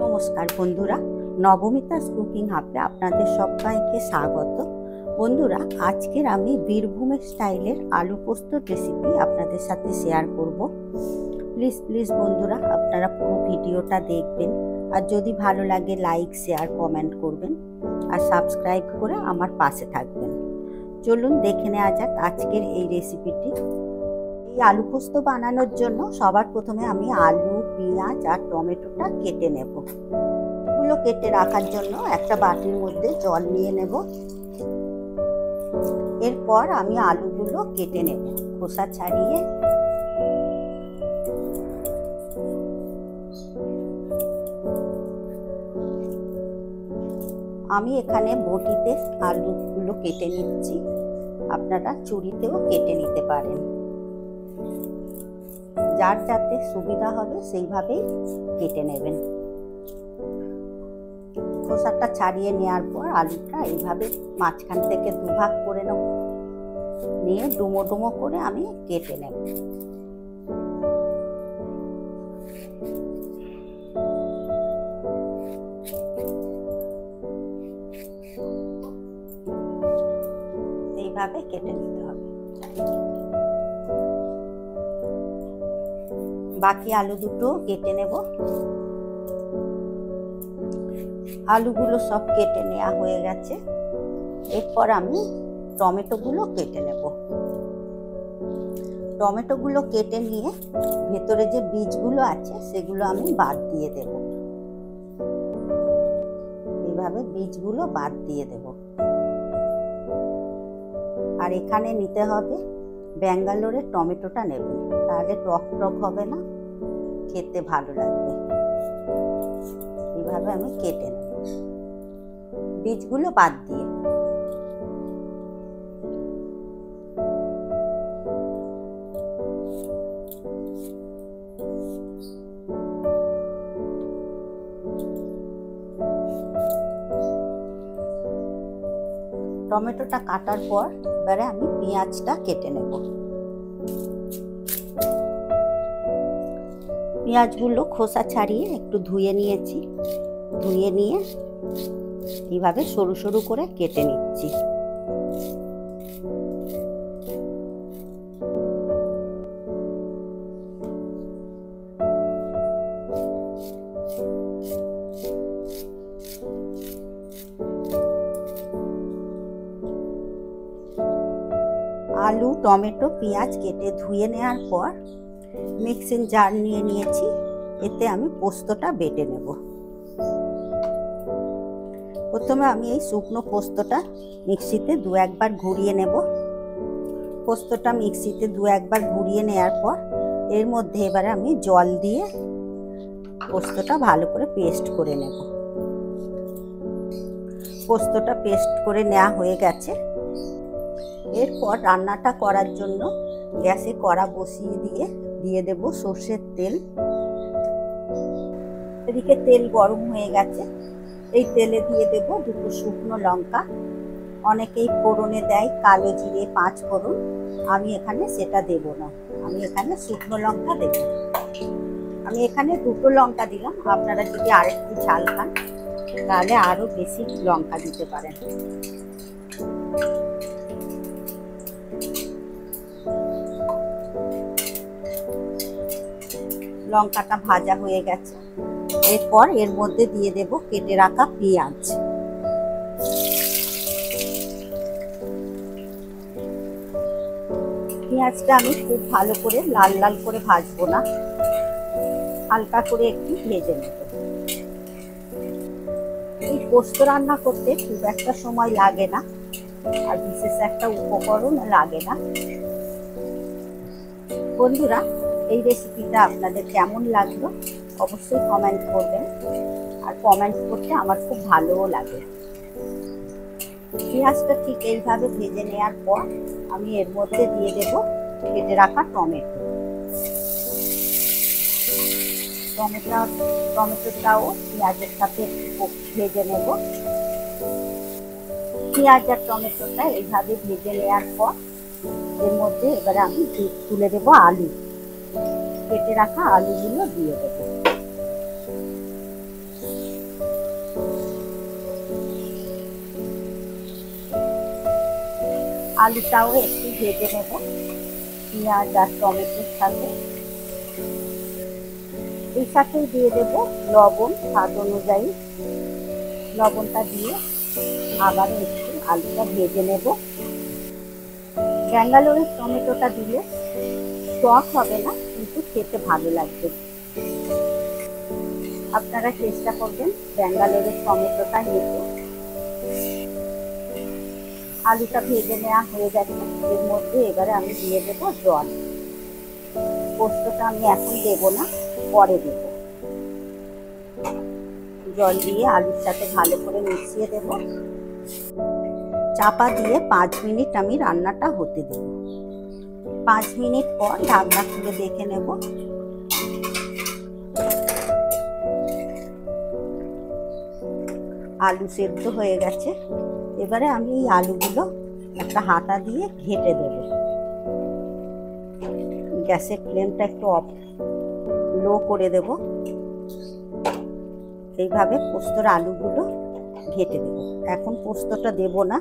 নমস্কার বন্ধুরা, নবমিতাস কুকিং হাবে আপনাদের সবাইকে স্বাগত। বন্ধুরা, আজকের আমি বীরভূমের স্টাইলের আলু পোস্তর রেসিপি আপনাদের সাথে শেয়ার করব। প্লিজ বন্ধুরা, আপনারা পুরো ভিডিওটা দেখবেন, আর যদি ভালো লাগে লাইক শেয়ার কমেন্ট করবেন, আর সাবস্ক্রাইব করে আমার পাশে থাকবেন। চলুন দেখে নেওয়া যাক আজকের এই রেসিপিটি। এই আলু পোস্ত বানানোর জন্য সবার প্রথমে আমি আলু, পেঁয়াজ আর টমেটোটা কেটে নেব। এগুলো কেটে রাখার জন্য একটা বাটির মধ্যে জল নিয়ে নেব। এরপর আমি আলুগুলো কেটে নেব খোসা ছাড়িয়ে। আমি এখানে বটিতে আলুগুলো কেটে নিচ্ছি, আপনারা ছুরিতেও কেটে নিতে পারেন, যার যাতে সুবিধা হবে সেইভাবেই কেটে নেবেন। খোসাটা ছাড়িয়ে নেওয়ার পর আলুটা এইভাবে মাঝখান থেকে দুভাগ করে নেব, নিয়ে ডুমো ডুমো করে আমি কেটে নেব। এইভাবে কেটে নিতে হবে। বাকি আলু দুটো কেটে নেব। আলুগুলো সব কেটে নেওয়া হয়ে গেছে। এরপর আমি টমেটোগুলো কেটে নেব। টমেটোগুলো কেটে নিয়ে ভেতরে যে বীজগুলো আছে সেগুলো আমি বাদ দিয়ে দেব। এইভাবে বীজগুলো বাদ দিয়ে দেব। আর এখানে নিতে হবে ব্যাঙ্গালোরের টমেটোটা নেবেন, তাহলে টক টক হবে না, খেতে ভালো লাগবে। এইভাবে আমি কেটে নেব বীজগুলো বাদ দিয়ে। টমেটোটা কাটার পর এবারে আমি পেঁয়াজটা কেটে নেব। পেঁয়াজগুলো খোসা ছাড়িয়ে একটু ধুয়ে নিয়েছি। ধুয়ে নিয়ে এইভাবে সরু সরু করে কেটে নিচ্ছি। আলু, টমেটো, পেঁয়াজ কেটে ধুয়ে নেওয়ার পর মিক্সিং জার নিয়ে নিয়েছি। এতে আমি পোস্তটা বেটে নেব। প্রথমে আমি এই শুকনো পোস্তটা মিক্সিতে দু একবার ঘুরিয়ে নেব। পোস্তটা মিক্সিতে দু একবার ঘুরিয়ে নেওয়ার পর এর মধ্যে এবারে আমি জল দিয়ে পোস্তটা ভালো করে পেস্ট করে নেব। পোস্তটা পেস্ট করে নেওয়া হয়ে গেছে। এরপর রান্নাটা করার জন্য গ্যাসে কড়া বসিয়ে দিয়ে দেব সর্ষের তেল। এদিকে তেল গরম হয়ে গেছে। এই তেলে দিয়ে দেব দুটো শুকনো লঙ্কা। অনেকেই ফোড়নে দেয় কালো জিরে, 5 ফোড়ন। আমি এখানে সেটা দেব না, আমি এখানে শুকনো লঙ্কা দেব। আমি এখানে দুটো লঙ্কা দিলাম, আপনারা যদি আরেকটু ঝাল খান তাহলে আরো বেশি লঙ্কা দিতে পারেন। লঙ্কাটা ভাজা হয়ে গেছে। এরপর এর মধ্যে দিয়ে দেব কেটে রাখা পেঁয়াজ। পেঁয়াজটা আমি খুব ভালো করে লাল লাল করে ভাজবো না, হালকা করে একটু ভেজে নেব। এই পোস্ত রান্না করতে খুব একটা সময় লাগে না, আর বিশেষ একটা উপকরণ লাগে না। বন্ধুরা, এই রেসিপিটা আপনাদের কেমন লাগলো অবশ্যই কমেন্ট করবেন, আর কমেন্ট করতে আমার খুব ভালোও লাগে। পেঁয়াজটা ঠিক এইভাবে ভেজে নেওয়ার পর আমি এর মধ্যে দিয়ে দেব কেটে রাখা টমেটো। টমেটোটাও পেঁয়াজের সাথে ভেজে নেব। পেঁয়াজ আর টমেটোটা এইভাবে ভেজে নেওয়ার পর এর মধ্যে এবারে আমি তুলে দেব আলু। কেটে রাখা আলুগুলো দিয়ে দেব। আলুটাও একটু ভেজে নেব পেঁয়াজ আর টমেটোর সাথে। এই সাথেই দিয়ে দেব লবণ, স্বাদ অনুযায়ী লবণটা দিয়ে আবার একটু আলুটা ভেজে নেব। ব্যাঙ্গালোরের টমেটোটা দিলে টক হবে না, কিন্তু খেতে ভালো লাগবে। আপনারা চেষ্টা করবেন ব্যাঙ্গালোরের টমেটোটা নিতে। আলুটা ভেজে নেওয়া হয়ে গেছে, এর মধ্যে এবারে আমি দিয়ে দেবো জল। পোস্তটা আমি এখন দেবো না, পরে দেবো। জল দিয়ে আলুর সাথে ভালো করে মিশিয়ে দেব। চাপা দিয়ে 5 মিনিট আমি রান্নাটা হতে দেব। 5 মিনিট পর ঢাকনা খুলে দেখে নেব। আলু সেদ্ধ হয়ে গেছে। এবারে আমি এই আলুগুলো একটা হাতা দিয়ে ঘেঁটে দেব। গ্যাসের ফ্লেমটা একটু লো করে দেব। এইভাবে পোস্তর আলুগুলো ঘেঁটে দেব। এখন পোস্তটা দেব না।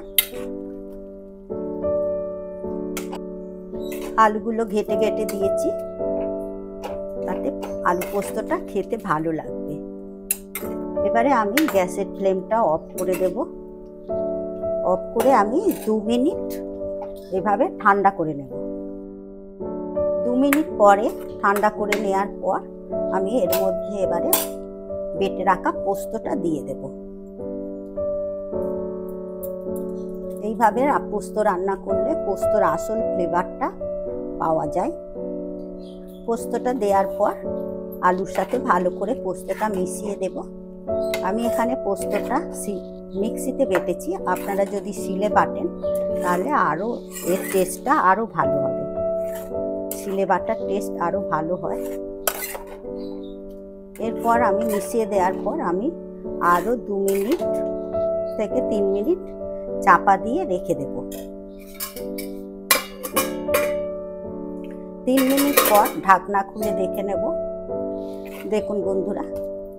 আলুগুলো ঘেঁটে ঘেঁটে দিয়েছি, তাতে আলু পোস্তটা খেতে ভালো লাগবে। এবারে আমি গ্যাসের ফ্লেমটা অফ করে দেব। অফ করে আমি 2 মিনিট এভাবে ঠান্ডা করে নেব। 2 মিনিট পরে ঠান্ডা করে নেওয়ার পর আমি এর মধ্যে এবারে বেটে রাখা পোস্তটা দিয়ে দেব। এইভাবে পোস্ত রান্না করলে পোস্তর আসল ফ্লেভারটা পাওয়া যায়। পোস্তটা দেওয়ার পর আলুর সাথে ভালো করে পোস্তটা মিশিয়ে দেব। আমি এখানে পোস্তটা মিক্সিতে বেটেছি। আপনারা যদি শিলে বাটেন তাহলে আরও এর টেস্টটা আরও ভালো হবে। শিলে বাটার টেস্ট আরও ভালো হয়। এরপর আমি মিশিয়ে দেওয়ার পর আমি আরও 2 মিনিট থেকে 3 মিনিট চাপা দিয়ে রেখে দেব। 3 মিনিট পর ঢাকনা খুলে দেখে নেব। দেখুন বন্ধুরা,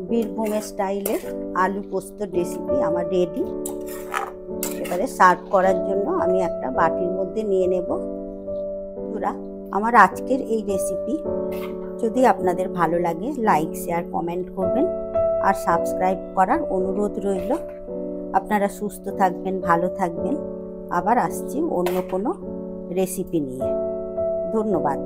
বীরভূমের স্টাইলের আলু পোস্তর রেসিপি আমার রেডি। এবারে সার্ভ করার জন্য আমি একটা বাটির মধ্যে নিয়ে নেব। বন্ধুরা, আমার আজকের এই রেসিপি যদি আপনাদের ভালো লাগে লাইক, শেয়ার, কমেন্ট করবেন আর সাবস্ক্রাইব করার অনুরোধ রইল। আপনারা সুস্থ থাকবেন, ভালো থাকবেন। আবার আসছি অন্য কোনো রেসিপি নিয়ে। ধন্যবাদ।